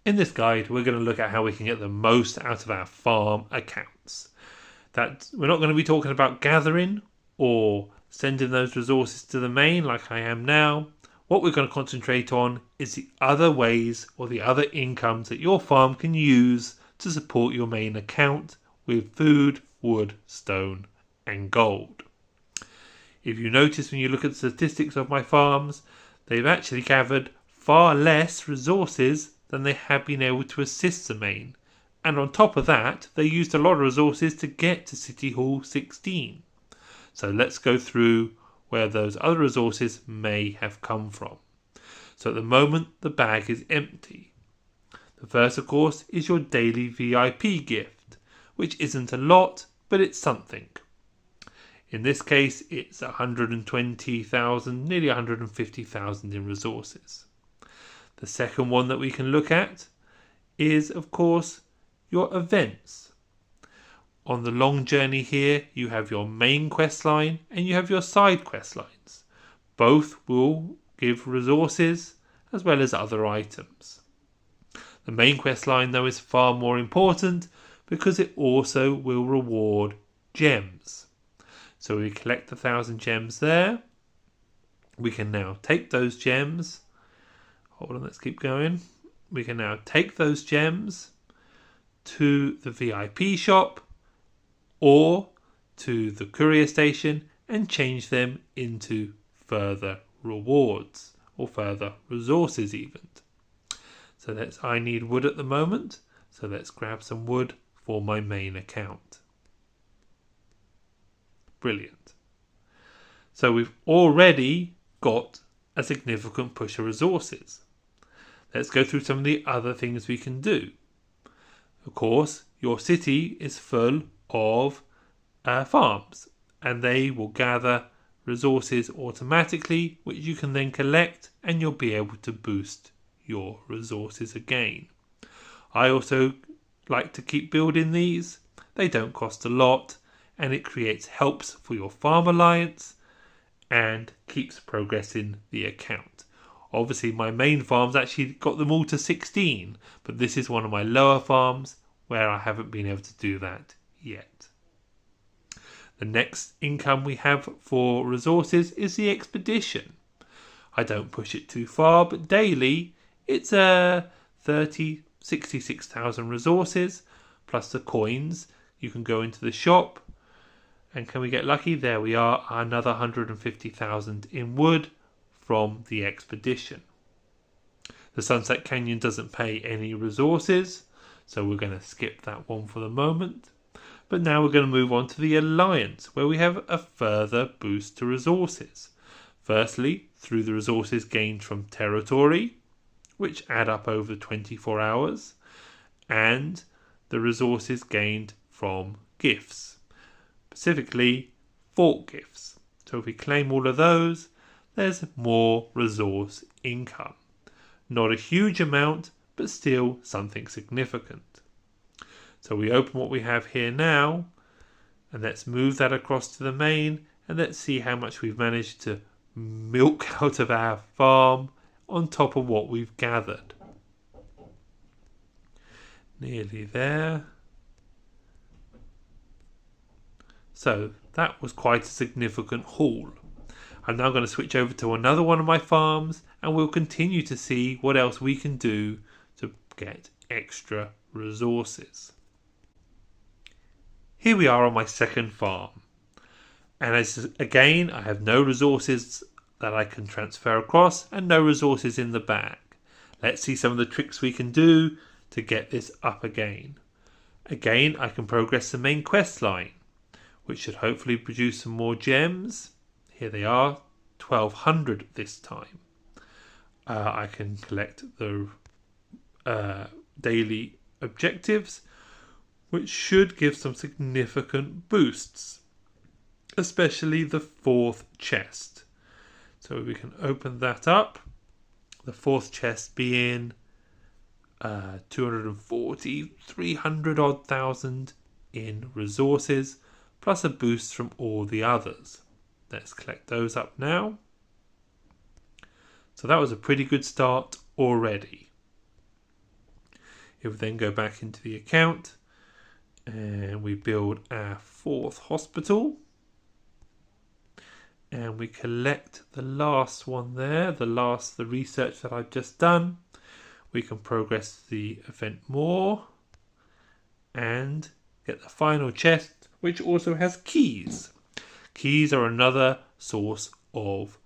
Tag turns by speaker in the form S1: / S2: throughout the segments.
S1: In this guide, we're going to look at how we can get the most out of our farm accounts. That we're not going to be talking about gathering or sending those resources to the main like I am now. What we're going to concentrate on is the other ways or the other incomes that your farm can use to support your main account with food, wood, stone and gold. If you notice when you look at the statistics of my farms, they've actually gathered far less resources than they have been able to assist the main. And on top of that, they used a lot of resources to get to City Hall 16. So let's go through where those other resources may have come from. So at the moment, the bag is empty. The first, of course, is your daily VIP gift, which isn't a lot, but it's something. In this case, it's 120,000, nearly 150,000 in resources. The second one that we can look at is, of course, your events. On the long journey here, you have your main quest line and you have your side quest lines. Both will give resources as well as other items. The main quest line, though, is far more important because it also will reward gems. So we collect 1,000 gems there. We can now take those gems. Hold on, let's keep going. We can now take those gems to the VIP shop or to the courier station and change them into further rewards or further resources even. So I need wood at the moment. So let's grab some wood for my main account. Brilliant. So we've already got a significant push of resources. Let's go through some of the other things we can do. Of course, your city is full of farms and they will gather resources automatically, which you can then collect and you'll be able to boost your resources again. I also like to keep building these. They don't cost a lot and it creates helps for your farm alliance and keeps progressing the account. Obviously my main farm's actually got them all to 16, but this is one of my lower farms where I haven't been able to do that yet. The next income we have for resources is the expedition. I don't push it too far, but daily it's 66,000 resources plus the coins. You can go into the shop and can we get lucky? There we are, another 150,000 in wood from the expedition. The Sunset Canyon doesn't pay any resources, so we're going to skip that one for the moment. But now we're going to move on to the Alliance, where we have a further boost to resources. Firstly, through the resources gained from territory, which add up over 24 hours, and the resources gained from gifts, specifically fort gifts. So if we claim all of those, there's more resource income. Not a huge amount, but still something significant. So we open what we have here now, and let's move that across to the main, and let's see how much we've managed to milk out of our farm on top of what we've gathered. Nearly there. So that was quite a significant haul. I'm now going to switch over to another one of my farms and we'll continue to see what else we can do to get extra resources. Here we are on my second farm. And again, I have no resources that I can transfer across and no resources in the bag. Let's see some of the tricks we can do to get this up again. Again, I can progress the main quest line, which should hopefully produce some more gems. Here they are, 1,200 this time. I can collect the daily objectives, which should give some significant boosts, especially the fourth chest. So we can open that up. The fourth chest being 240, 300 odd thousand in resources, plus a boost from all the others. Let's collect those up now. So that was a pretty good start already. If we then go back into the account and we build our 4th hospital, and we collect the last one there, the research that I've just done, we can progress the event more and get the final chest, which also has keys. Keys are another source of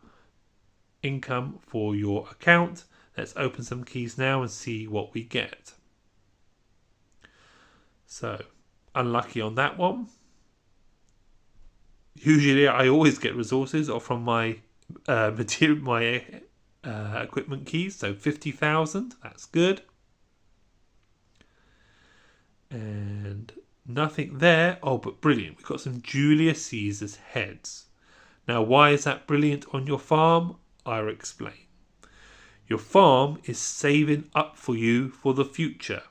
S1: income for your account. Let's open some keys now and see what we get. So, unlucky on that one. Usually I always get resources or from my equipment keys. So 50,000, that's good. And nothing there. Oh, but brilliant. We've got some Julius Caesar's heads. Now, why is that brilliant on your farm? I'll explain. Your farm is saving up for you for the future.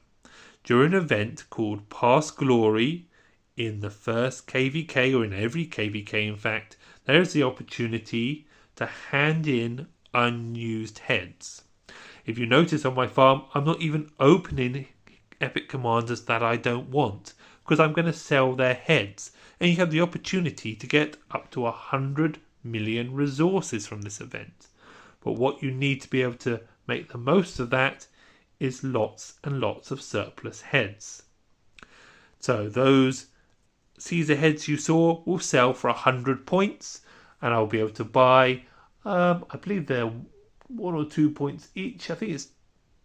S1: During an event called Past Glory, in the first KVK, or in every KVK in fact, there is the opportunity to hand in unused heads. If you notice on my farm, I'm not even opening epic commanders that I don't want, because I'm going to sell their heads. And you have the opportunity to get up to 100 million resources from this event. But what you need to be able to make the most of that is lots and lots of surplus heads. So those Caesar heads you saw will sell for 100 points, and I'll be able to buy, I believe they're 1 or 2 points each. I think it's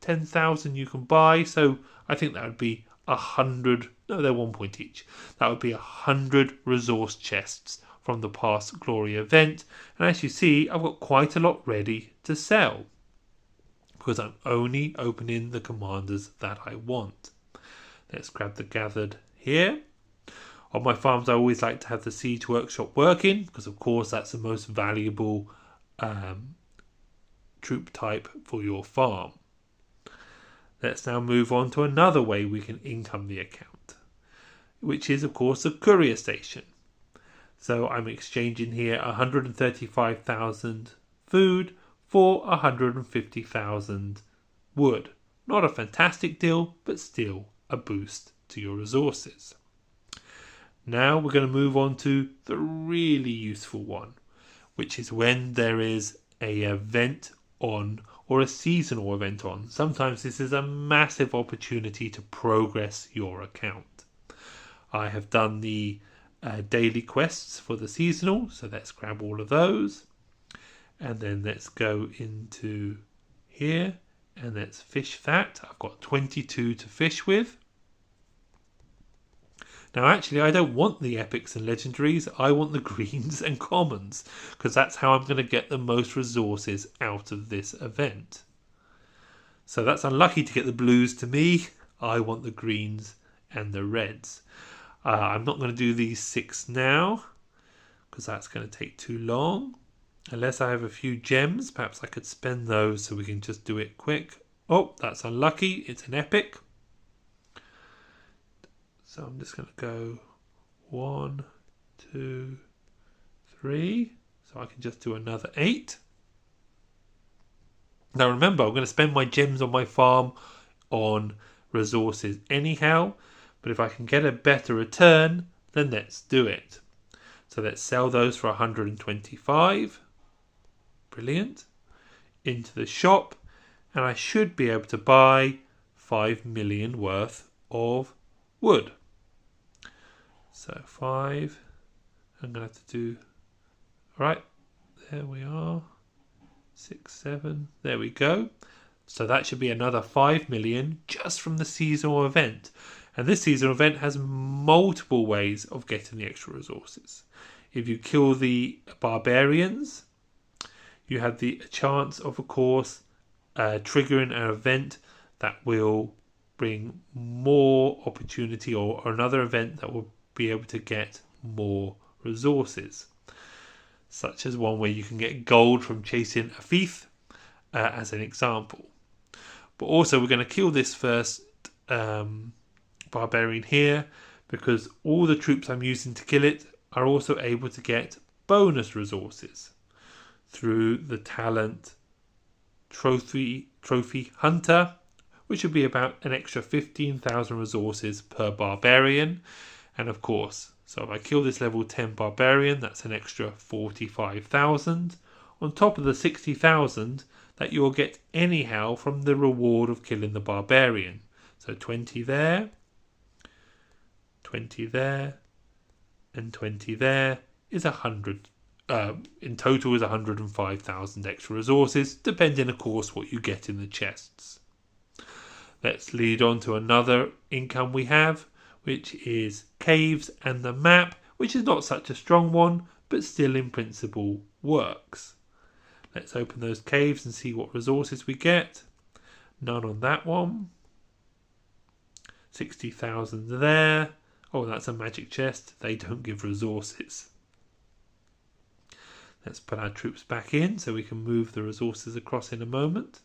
S1: 10,000 you can buy, so I think that would be 100, no, they're 1 point each. That would be 100 resource chests from the Past Glory event, and as you see, I've got quite a lot ready to sell, because I'm only opening the commanders that I want. Let's grab the gathered here. On my farms, I always like to have the siege workshop working, because of course that's the most valuable troop type for your farm. Let's now move on to another way we can income the account, which is of course the courier station. So I'm exchanging here 135,000 food for 150,000 wood. Not a fantastic deal, but still a boost to your resources. Now we're going to move on to the really useful one, which is when there is an event on, or a seasonal event on. Sometimes this is a massive opportunity to progress your account. I have done the daily quests for the seasonal, so let's grab all of those. And then let's go into here and let's fish that. I've got 22 to fish with. Now actually I don't want the epics and legendaries, I want the greens and commons, because that's how I'm going to get the most resources out of this event. So that's unlucky to get the blues to me. I want the greens and the reds. I'm not going to do these 6 now, because that's going to take too long. Unless I have a few gems, perhaps I could spend those so we can just do it quick. Oh, that's unlucky, it's an epic. So I'm just going to go 1, 2, 3. So I can just do another 8. Now remember, I'm going to spend my gems on my farm on resources anyhow. But if I can get a better return, then let's do it. So let's sell those for 125. Brilliant. Into the shop. And I should be able to buy 5 million worth of wood. So 5, I'm going to have to do, right, there we are, 6, 7, there we go. So that should be another 5 million just from the seasonal event. And this seasonal event has multiple ways of getting the extra resources. If you kill the barbarians, you have the chance of course, triggering an event that will bring more opportunity, or another event that will be able to get more resources, such as one where you can get gold from chasing a thief, as an example. But also we're going to kill this first barbarian here, because all the troops I'm using to kill it are also able to get bonus resources through the talent trophy hunter, which would be about an extra 15,000 resources per barbarian. And of course, so if I kill this level 10 barbarian, that's an extra 45,000 on top of the 60,000 that you'll get anyhow from the reward of killing the barbarian. So 20 there, 20 there, and 20 there is 100. In total is 105,000 extra resources, depending of course what you get in the chests. Let's lead on to another income we have, which is caves and the map, which is not such a strong one, but still in principle works. Let's open those caves and see what resources we get. None on that one. 60,000 there. Oh, that's a magic chest. They don't give resources. Let's put our troops back in so we can move the resources across in a moment.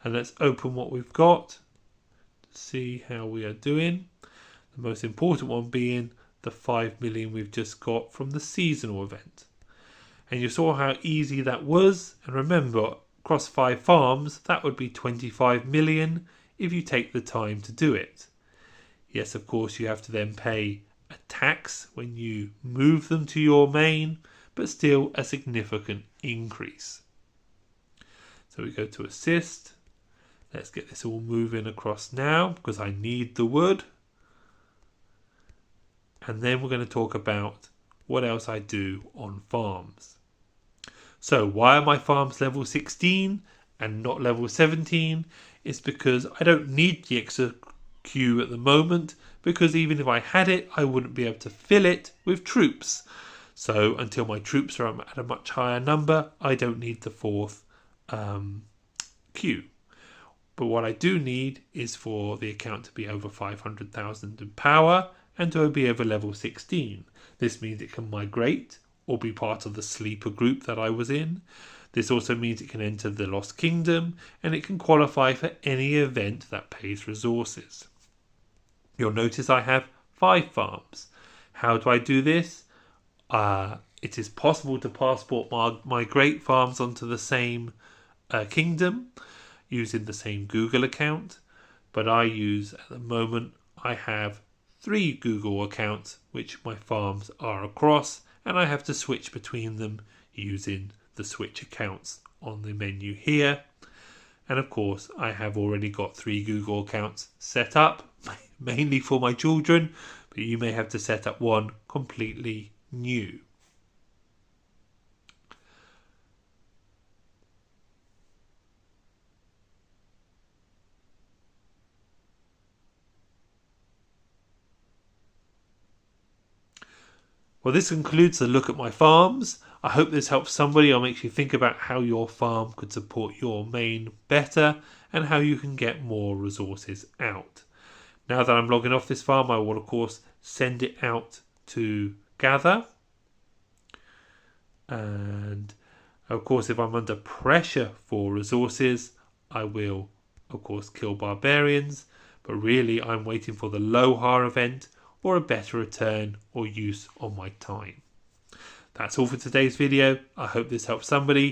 S1: And let's open what we've got to see how we are doing. The most important one being the 5 million we've just got from the seasonal event. And you saw how easy that was. And remember, across 5 farms, that would be 25 million if you take the time to do it. Yes, of course, you have to then pay a tax when you move them to your main, but still a significant increase. So we go to assist. Let's get this all moving across now because I need the wood. And then we're going to talk about what else I do on farms. So why are my farms level 16 and not level 17? It's because I don't need the extra queue at the moment, because even if I had it, I wouldn't be able to fill it with troops. So until my troops are at a much higher number, I don't need the 4th queue. But what I do need is for the account to be over 500,000 in power and to be over level 16. This means it can migrate or be part of the sleeper group that I was in. This also means it can enter the Lost Kingdom and it can qualify for any event that pays resources. You'll notice I have 5 farms. How do I do this? It is possible to passport migrate farms onto the same kingdom using the same Google account, but I use at the moment I have 3 Google accounts which my farms are across, and I have to switch between them using the switch accounts on the menu here. And of course I have already got 3 Google accounts set up, mainly for my children, but you may have to set up one completely new. Well, this concludes the look at my farms. I hope this helps somebody or makes you think about how your farm could support your main better and how you can get more resources out. Now that I'm logging off this farm, I will of course send it out to gather. And of course, if I'm under pressure for resources, I will of course kill barbarians. But really, I'm waiting for the Lohar event or a better return or use on my time. That's all for today's video. I hope this helps somebody.